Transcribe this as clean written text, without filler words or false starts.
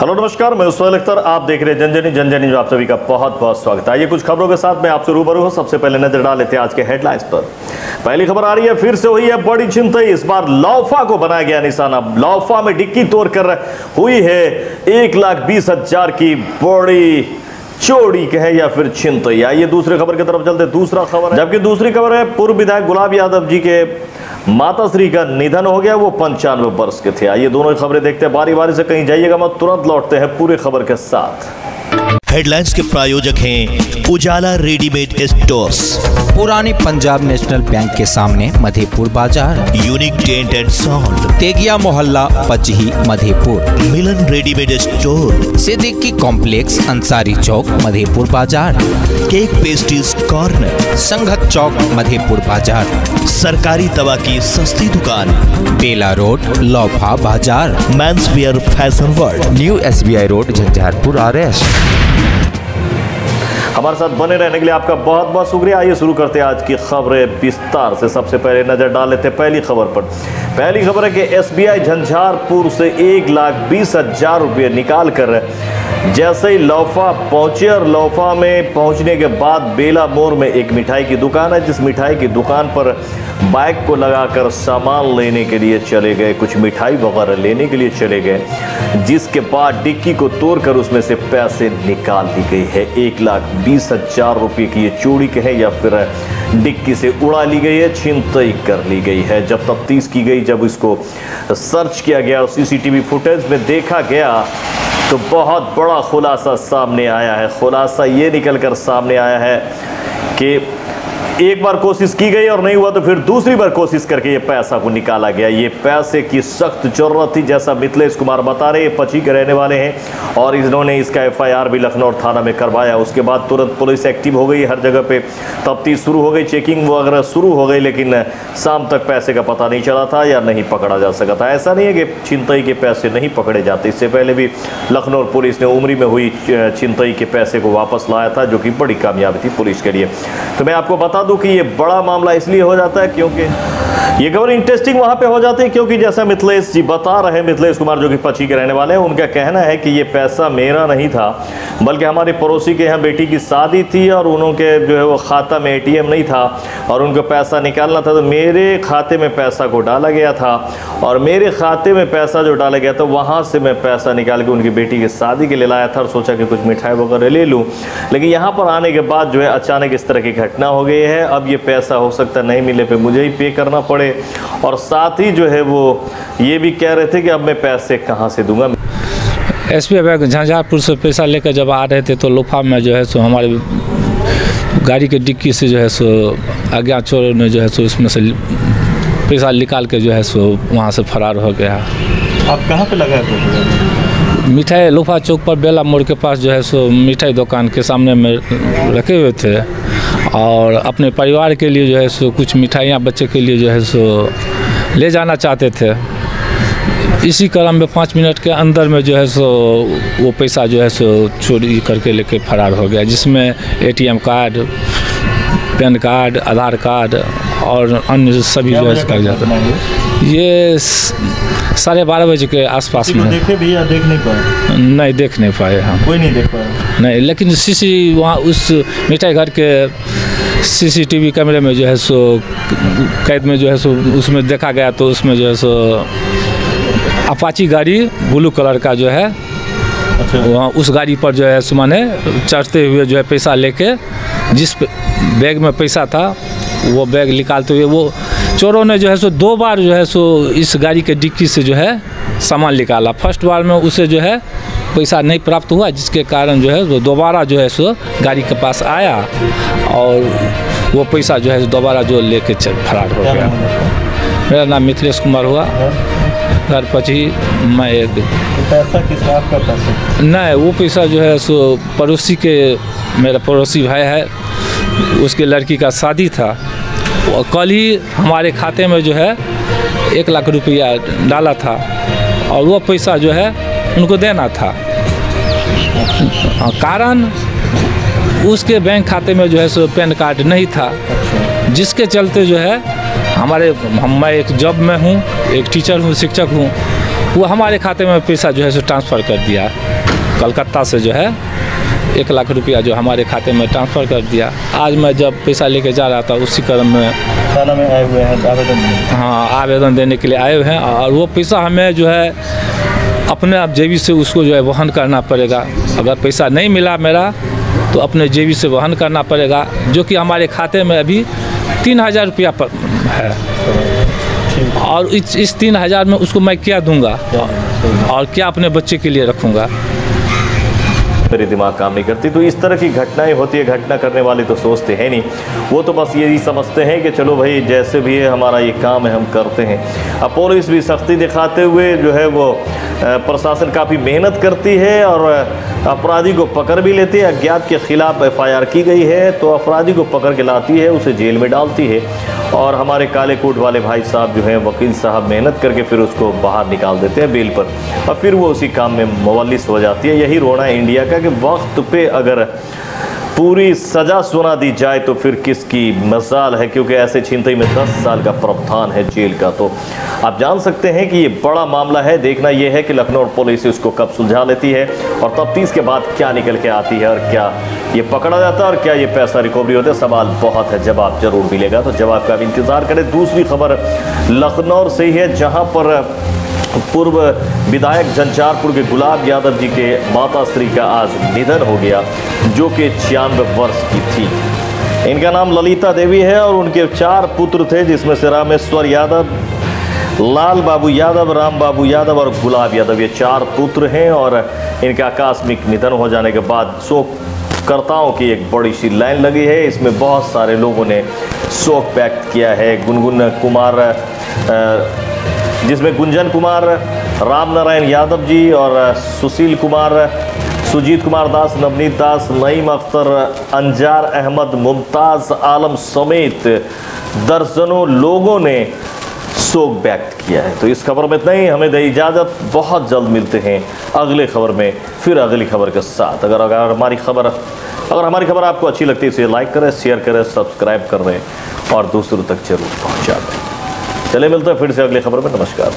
Hello नमस्कार, मैं उसवाल अख्तर, आप देख रहे हैं जनजनी जो आप सभी का बहुत बहुत स्वागत है। ये कुछ खबरों के साथ मैं आपसे रूबरू हूं। सबसे पहले नजर डाल लेते हैं आज के हेडलाइंस पर। पहली खबर आ रही है, फिर से हुई है बड़ी छिनतई। इस बार लौफा को बनाया गया निशाना। लौफा में डिक्की तोड़कर हुई है 1,20,000 की बड़ी चोरी कहे या फिर छिनतई। आइए दूसरी खबर की तरफ चलते। दूसरा खबर, जबकि दूसरी खबर है, पूर्व विधायक गुलाब यादव जी के माताश्री का निधन हो गया। वो 95 वर्ष के थे। आइए दोनों खबरें देखते हैं बारी बारी से, कहीं जाइएगा मत, तुरंत लौटते हैं पूरी खबर के साथ। हेडलाइंस के प्रायोजक हैं उजाला रेडीमेड स्टोर्स, पुरानी पंजाब नेशनल बैंक के सामने मधेपुर बाजार, unique tent and sound, Tegiya मोहल्ला पचही Madhepur, Milan readymade store, Siddiqui complex Ansari चौक मधेपुर बाजार, केक पेस्ट्रीज कॉर्नर, संघत चौक मधेपुर बाजार, सरकारी दवा की सस्ती दुकान, बेला रोड लौफा बाजार, men's wear fashion world, new SBI road Jhanjharpur RS। हमारे साथ बने रहने के लिए आपका बहुत बहुत शुक्रिया। आइए शुरू करते हैं आज की खबरें विस्तार से। सबसे पहले नजर डाल लेते हैं पहली खबर पर। पहली खबर है कि SBI झंझारपुर से 1,20,000 रुपये निकाल कर जैसे ही लौफा पहुंचे, और लौफा में पहुंचने के बाद बेला मोड़ में एक मिठाई की दुकान है, जिस मिठाई की दुकान पर बाइक को लगाकर सामान लेने के लिए चले गए, कुछ मिठाई वगैरह लेने के लिए चले गए, जिसके बाद डिक्की को तोड़कर उसमें से पैसे निकाल दी गई है। 1,20,000 रुपये की ये चोरी कहे या फिर डिक्की से उड़ा ली गई है, छिनतई कर ली गई है। जब तफ्तीश की गई, जब इसको सर्च किया गया, CCTV फुटेज में देखा गया, तो बहुत बड़ा खुलासा सामने आया है। खुलासा ये निकल कर सामने आया है कि एक बार कोशिश की गई और नहीं हुआ तो फिर दूसरी बार कोशिश करके ये पैसा को निकाला गया। ये पैसे की सख्त जरूरत थी, जैसा मिथिलेश कुमार बता रहे, पची के रहने वाले हैं और इन्होंने इसका FIR भी लखनऊ थाना में करवाया। उसके बाद तुरंत पुलिस एक्टिव हो गई, हर जगह पे तफ्तीश शुरू हो गई, चेकिंग वगैरह शुरू हो गई, लेकिन शाम तक पैसे का पता नहीं चला था या नहीं पकड़ा जा सका था। ऐसा नहीं है कि छिनतई के पैसे नहीं पकड़े जाते। इससे पहले भी लखनऊ पुलिस ने उमरी में हुई छिनतई के पैसे को वापस लाया था, जो कि बड़ी कामयाबी थी पुलिस के लिए। तो मैं आपको बता दूं कि ये बड़ा मामला इसलिए हो जाता है क्योंकि ये खबर इंटरेस्टिंग वहां पे हो जाती है, क्योंकि जैसा मिथिलेश जी बता रहे हैं, मिथिलेश कुमार जो कि पची के रहने वाले हैं, उनका कहना है कि ये पैसा मेरा नहीं था, बल्कि हमारे पड़ोसी के यहाँ बेटी की शादी थी और उनके जो है वो खाता में ATM नहीं था और उनको पैसा निकालना था, तो मेरे खाते में पैसा को डाला गया था और मेरे खाते में पैसा जो डाला गया था वहाँ से मैं पैसा निकाल के उनकी बेटी की शादी के लिए लाया था और सोचा कि कुछ मिठाई वगैरह ले लूँ। लेकिन यहाँ पर आने के बाद जो है अचानक इस तरह की घटना हो गई है। अब ये पैसा हो सकता नहीं मिले पे मुझे ही पे करना पड़े, और साथ ही जो है वो ये भी कह रहे थे कि अब मैं पैसे कहाँ से दूंगा। SBI बैंक झंझारपुर से पैसा लेकर जब आ रहे थे तो लोफा में जो है सो हमारे गाड़ी के डिक्की से जो है सो अज्ञात चोरों ने जो है सो उसमें से पैसा निकाल के जो है सो वहाँ से फरार हो गया। आप कहाँ पे लगाए थे? मिठाई लोफा चौक पर बेला मोड़ के पास जो है सो मिठाई दुकान के सामने में रखे हुए थे और अपने परिवार के लिए जो है सो कुछ मिठाइयाँ बच्चे के लिए जो है सो ले जाना चाहते थे। इसी क्रम में 5 मिनट के अंदर में जो है सो वो पैसा जो है सो चोरी करके लेके फरार हो गया, जिसमें ATM कार्ड, पैन कार्ड, आधार कार्ड और अन्य सभी जो है कागजात। ये 12:30 बजे के आसपास में देखे भी या देख नहीं पाए? नहीं देख नहीं पाए हम, कोई नहीं देख पाया। नहीं, लेकिन वहाँ उस मिठाई घर के CCTV कैमरे में जो है सो कैद में जो है सो उसमें देखा गया, तो उसमें जो है सो अपाची गाड़ी ब्लू कलर का जो है, अच्छा, वहाँ उस गाड़ी पर जो है सो माने चढ़ते हुए जो है पैसा लेके, जिस बैग में पैसा था वो बैग निकालते हुए वो चोरों ने जो है सो 2 बार जो है सो इस गाड़ी के डिक्की से जो है सामान निकाला। फर्स्ट बार में उसे जो है पैसा नहीं प्राप्त हुआ, जिसके कारण जो है वो दोबारा जो है सो गाड़ी के पास आया और वो पैसा जो है दोबारा जो लेके फरार हो गया। मेरा नाम मिथिलेश कुमार हुआ, घर पची। मैं एक पैसा किस बात का पैसा? नहीं, वो पैसा जो है सो पड़ोसी के, मेरा पड़ोसी भाई है, उसके लड़की का शादी था। कल ही हमारे खाते में जो है 1 लाख रुपया डाला था और वो पैसा जो है उनको देना था। कारण उसके बैंक खाते में जो है सो पैन कार्ड नहीं था, जिसके चलते जो है मैं एक जॉब में हूँ, एक टीचर हूँ, शिक्षक हूँ, वो हमारे खाते में पैसा जो है सो ट्रांसफ़र कर दिया। कलकत्ता से जो है 1 लाख रुपया जो हमारे खाते में ट्रांसफ़र कर दिया। आज मैं जब पैसा लेके जा रहा था उसी क्रम में थाना में आए हुए हैं आवेदन देने। हाँ, आवेदन देने के लिए आए हुए हैं और वो पैसा हमें जो है अपने आप जेबी से उसको जो है वहन करना पड़ेगा। अगर पैसा नहीं मिला मेरा तो अपने जेबी से वहन करना पड़ेगा, जो कि हमारे खाते में अभी 3000 रुपया पर है। और इस 3000 में उसको मैं क्या दूंगा और क्या अपने बच्चे के लिए रखूंगा। मेरी दिमाग काम नहीं करती। तो इस तरह की घटनाएं होती है, घटना करने वाले तो सोचते हैं नहीं, वो तो बस यही समझते हैं कि चलो भाई जैसे भी है हमारा ये काम है हम करते हैं। अब पुलिस भी सख्ती दिखाते हुए जो है वो प्रशासन काफ़ी मेहनत करती है और अपराधी को पकड़ भी लेती है। अज्ञात के खिलाफ FIR की गई है तो अपराधी को पकड़ के लाती है, उसे जेल में डालती है और हमारे काले कोट वाले भाई साहब जो हैं वकील साहब मेहनत करके फिर उसको बाहर निकाल देते हैं बेल पर और फिर वो उसी काम में मुवल्लिस हो जाती है। यही रोना है इंडिया का कि वक्त पे अगर पूरी सज़ा सुना दी जाए तो फिर किसकी मजाल है, क्योंकि ऐसे छिनतई में 10 साल का प्रावधान है जेल का। तो आप जान सकते हैं कि ये बड़ा मामला है। देखना यह है कि लखनऊ पुलिस इसको कब सुलझा लेती है और तफ्तीश के बाद क्या निकल के आती है और क्या ये पकड़ा जाता है और क्या ये पैसा रिकवरी होता है। सवाल बहुत है, जवाब जरूर मिलेगा, तो जवाब का भी इंतज़ार करें। दूसरी खबर लखनऊ से ही है, जहाँ पर पूर्व विधायक झंझारपुर के गुलाब यादव जी के माता श्री का आज निधन हो गया, जो कि 96 वर्ष की थी। इनका नाम ललिता देवी है और उनके 4 पुत्र थे, जिसमें से रामेश्वर यादव, लाल बाबू यादव, राम बाबू यादव और गुलाब यादव, ये 4 पुत्र हैं। और इनका आकस्मिक निधन हो जाने के बाद शोककर्ताओं की एक बड़ी सी लाइन लगी है। इसमें बहुत सारे लोगों ने शोक व्यक्त किया है। गुनगुन कुमार, जिसमें गुंजन कुमार, राम नारायण यादव जी और सुशील कुमार, सुजीत कुमार दास, नवनीत दास, नईम अख्तर, अंजार अहमद, मुमताज़ आलम समेत दर्जनों लोगों ने शोक व्यक्त किया है। तो इस खबर में इतना ही, हमें दे इजाज़त। बहुत जल्द मिलते हैं अगले खबर में, फिर अगली खबर के साथ। अगर हमारी खबर आपको अच्छी लगती है इसे लाइक करें, शेयर करें, सब्सक्राइब कर रहे और दूसरों तक जरूर पहुँचा दें। चले मिलते हैं फिर से अगली खबर में। नमस्कार।